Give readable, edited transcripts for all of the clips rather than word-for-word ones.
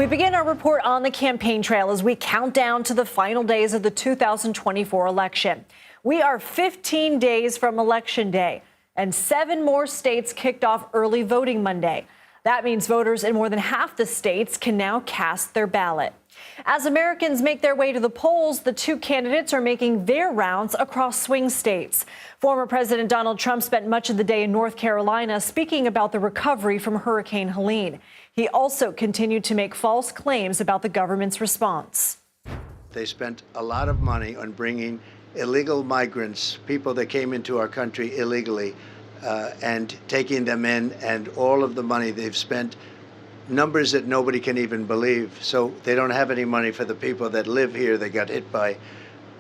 We begin our report on the campaign trail as we count down to the final days of the 2024 election. We are 15 days from Election Day, and 7 more states kicked off early voting Monday. That means voters in more than half the states can now cast their ballot. As Americans make their way to the polls, the 2 candidates are making their rounds across swing states. Former President Donald Trump spent much of the day in North Carolina speaking about the recovery from Hurricane Helene. He also continued to make false claims about the government's response. They spent a lot of money on bringing illegal migrants, people that came into our country illegally, and taking them in, and all of the money they've spent, numbers that nobody can even believe. So they don't have any money for the people that live here. They got hit by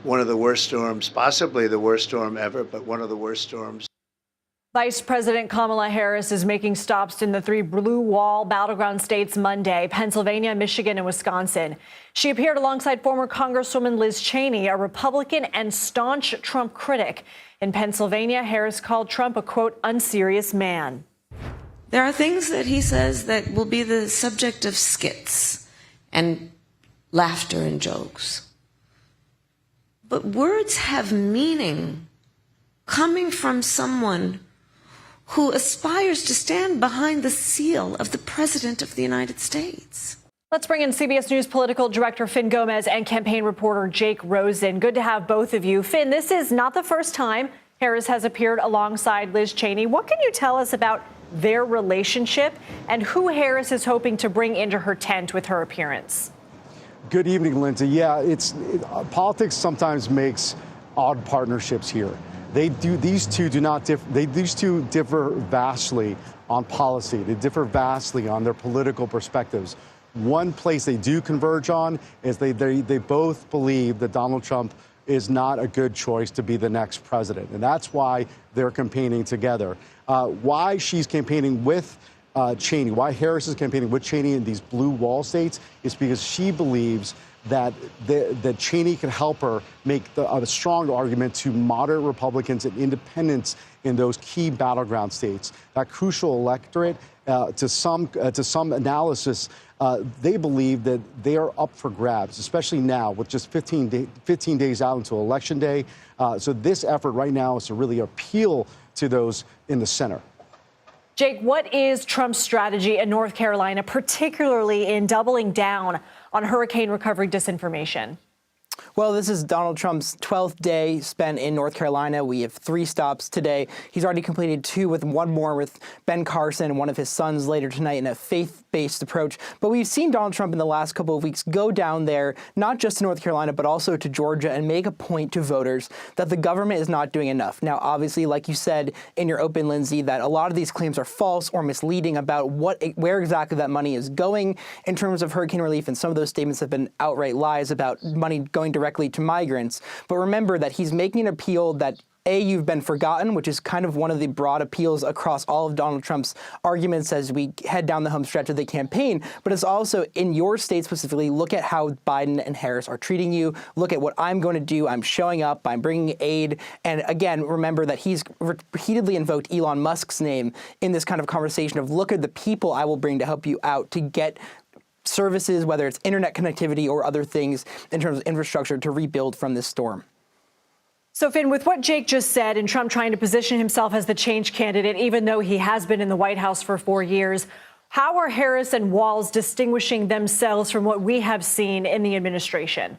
one of the worst storms, possibly the worst storm ever, but one of the worst storms. Vice President Kamala Harris is making stops in the 3 blue wall battleground states Monday: Pennsylvania, Michigan, and Wisconsin. She appeared alongside former Congresswoman Liz Cheney, a Republican and staunch Trump critic. In Pennsylvania, Harris called Trump a, quote, unserious man. There are things that he says that will be the subject of skits and laughter and jokes. But words have meaning coming from someone who aspires to stand behind the seal of the President of the United States. Let's bring in CBS News political director Fin Gómez and campaign reporter Jake Rosen. Good to have both of you. Fin, this is not the first time Harris has appeared alongside Liz Cheney. What can you tell us about their relationship and who Harris is hoping to bring into her tent with her appearance? Good evening, Lindsay. Yeah, politics sometimes makes odd partnerships here. These two differ vastly on policy. They differ vastly on their political perspectives. One place they do converge on is they both believe that Donald Trump is not a good choice to be the next president. And that's why they're campaigning together. Why she's campaigning with Cheney, why Harris is campaigning with Cheney in these blue wall states is because she believes that Cheney can help her make a strong argument to moderate Republicans and independents in those key battleground states. That crucial electorate, to some analysis, they believe that they are up for grabs, especially now with just 15 days out until Election Day. So this effort right now is to really appeal to those in the center. Jake, what is Trump's strategy in North Carolina, particularly in doubling down on hurricane recovery disinformation? Well, this is Donald Trump's 12th day spent in North Carolina. We have 3 stops today. He's already completed 2, with 1 more with Ben Carson and one of his sons later tonight in a faith-based approach. But we've seen Donald Trump in the last couple of weeks go down there, not just to North Carolina, but also to Georgia, and make a point to voters that the government is not doing enough. Now, obviously, like you said in your open, Lindsay, that a lot of these claims are false or misleading about where exactly that money is going in terms of hurricane relief. And some of those statements have been outright lies about money going directly to migrants. But remember that he's making an appeal that you've been forgotten, which is kind of one of the broad appeals across all of Donald Trump's arguments as we head down the home stretch of the campaign. But it's also in your state specifically, look at how Biden and Harris are treating you. Look at what I'm going to do. I'm showing up. I'm bringing aid. And again, remember that he's repeatedly invoked Elon Musk's name in this kind of conversation of look at the people I will bring to help you out to get services, whether it's internet connectivity or other things in terms of infrastructure to rebuild from this storm. So, Fin, with what Jake just said and Trump trying to position himself as the change candidate, even though he has been in the White House for 4 years, how are Harris and Walz distinguishing themselves from what we have seen in the administration?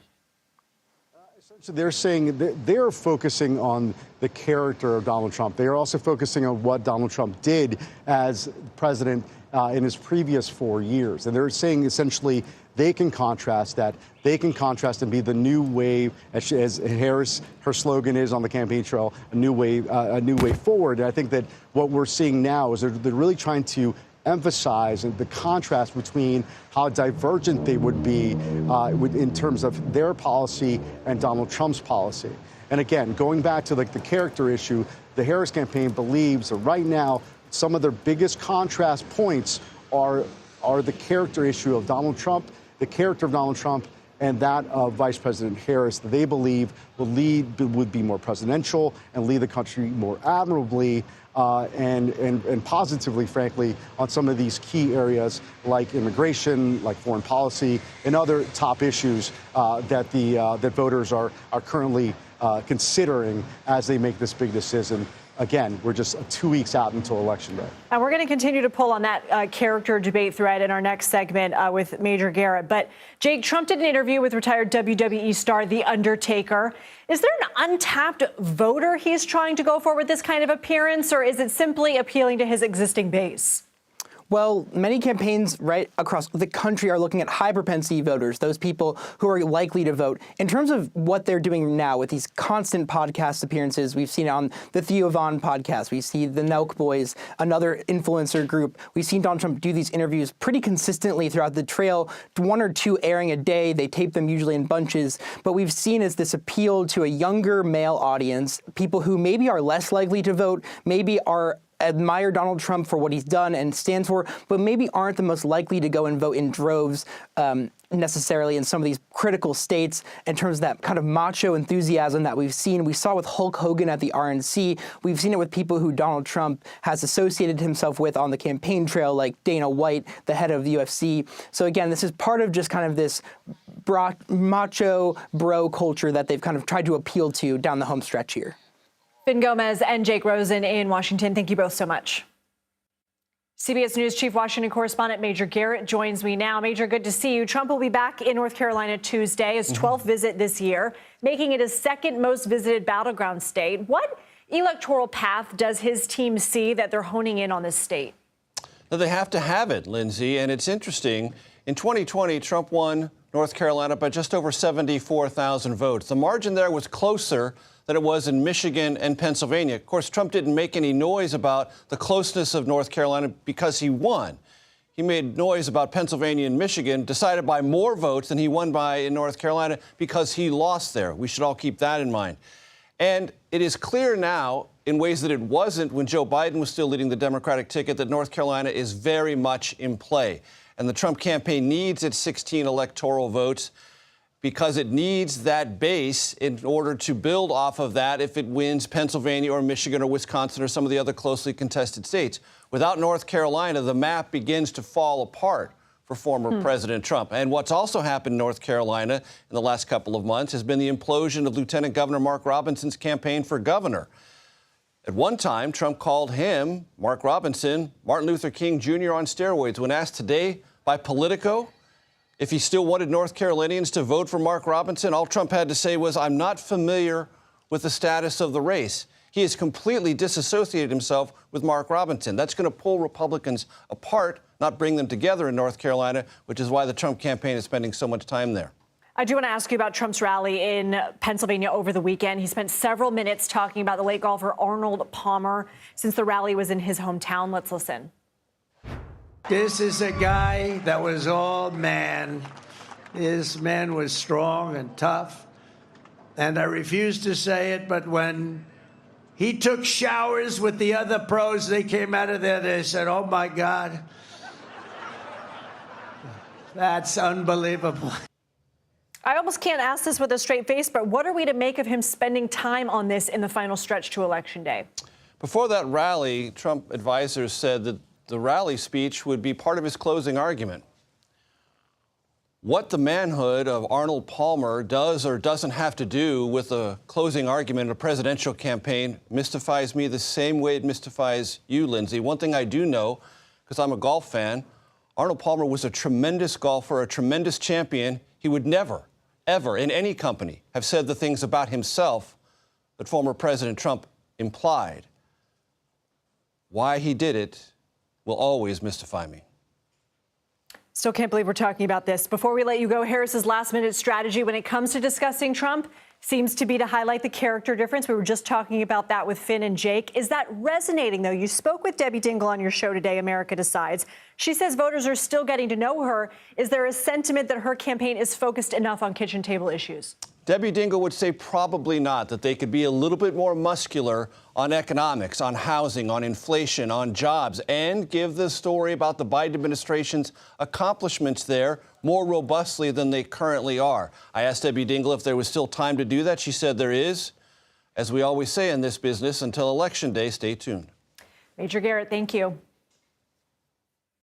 So they're saying they're focusing on the character of Donald Trump. They are also focusing on what Donald Trump did as president in his previous 4 years. And they're saying essentially they can contrast that. They can contrast and be the new wave, as Harris, her slogan is on the campaign trail, a new way forward. And I think that what we're seeing now is they're really trying to emphasize the contrast between how divergent they would be in terms of their policy and Donald Trump's policy. And again, going back to the character issue, the Harris campaign believes that right now some of their biggest contrast points are the character issue of Donald Trump, the character of Donald Trump, and that of Vice President Harris that they believe would be more presidential and lead the country more admirably and positively, frankly, on some of these key areas like immigration, like foreign policy, and other top issues that voters are currently considering as they make this big decision. Again, we're just 2 weeks out until Election Day. And we're going to continue to pull on that character debate thread in our next segment with Major Garrett. But Jake, Trump did an interview with retired WWE star The Undertaker. Is there an untapped voter he's trying to go for with this kind of appearance, or is it simply appealing to his existing base? Well, many campaigns right across the country are looking at high propensity voters, those people who are likely to vote. In terms of what they're doing now with these constant podcast appearances, we've seen on the Theo Von podcast, we see the Nelk Boys, another influencer group. We've seen Donald Trump do these interviews pretty consistently throughout the trail, 1 or 2 airing a day. They tape them usually in bunches. But we've seen is this appeal to a younger male audience, people who maybe are less likely to vote, maybe admire Donald Trump for what he's done and stands for, but maybe aren't the most likely to go and vote in droves necessarily in some of these critical states in terms of that kind of macho enthusiasm that we've seen. We saw with Hulk Hogan at the RNC. We've seen it with people who Donald Trump has associated himself with on the campaign trail, like Dana White, the head of the UFC. So again, this is part of just kind of this macho bro culture that they've kind of tried to appeal to down the home stretch here. Fin Gómez and Jake Rosen in Washington, thank you both so much. CBS News Chief Washington Correspondent Major Garrett joins me now. Major, good to see you. Trump will be back in North Carolina Tuesday, his 12th visit this year, making it his second most visited battleground state. What electoral path does his team see that they're honing in on this state? Now, they have to have it, Lindsay, and it's interesting. In 2020, Trump won North Carolina by just over 74,000 votes. The margin there was closer than it was in Michigan and Pennsylvania. Of course, Trump didn't make any noise about the closeness of North Carolina because he won. He made noise about Pennsylvania and Michigan, decided by more votes than he won by in North Carolina because he lost there. We should all keep that in mind. And it is clear now, in ways that it wasn't when Joe Biden was still leading the Democratic ticket, that North Carolina is very much in play. And the Trump campaign needs its 16 electoral votes because it needs that base in order to build off of that if it wins Pennsylvania or Michigan or Wisconsin or some of the other closely contested states. Without North Carolina, the map begins to fall apart for former President Trump. And what's also happened in North Carolina in the last couple of months has been the implosion of Lieutenant Governor Mark Robinson's campaign for governor. At one time, Trump called him, Mark Robinson, Martin Luther King Jr. on steroids. When asked today by Politico if he still wanted North Carolinians to vote for Mark Robinson, all Trump had to say was, "I'm not familiar with the status of the race." He has completely disassociated himself with Mark Robinson. That's going to pull Republicans apart, not bring them together in North Carolina, which is why the Trump campaign is spending so much time there. I do want to ask you about Trump's rally in Pennsylvania over the weekend. He spent several minutes talking about the late golfer Arnold Palmer since the rally was in his hometown. Let's listen. This is a guy that was all man. This man was strong and tough. And I refuse to say it, but when he took showers with the other pros, they came out of there, they said, "Oh my God, that's unbelievable." I almost can't ask this with a straight face, but what are we to make of him spending time on this in the final stretch to Election Day? Before that rally, Trump advisors said that the rally speech would be part of his closing argument. What the manhood of Arnold Palmer does or doesn't have to do with a closing argument in a presidential campaign mystifies me the same way it mystifies you, Lindsay. One thing I do know, because I'm a golf fan, Arnold Palmer was a tremendous golfer, a tremendous champion. He would never, ever, in any company, have said the things about himself that former President Trump implied. Why he did it will always mystify me. Still can't believe we're talking about this. Before we let you go, Harris's last-minute strategy when it comes to discussing Trump seems to be to highlight the character difference. We were just talking about that with Finn and Jake. Is that resonating, though? You spoke with Debbie Dingell on your show today, America Decides. She says voters are still getting to know her. Is there a sentiment that her campaign is focused enough on kitchen table issues? Debbie Dingell would say probably not, that they could be a little bit more muscular on economics, on housing, on inflation, on jobs, and give the story about the Biden administration's accomplishments there more robustly than they currently are. I asked Debbie Dingell if there was still time to do that. She said there is. As we always say in this business, until Election Day, stay tuned. Major Garrett, thank you.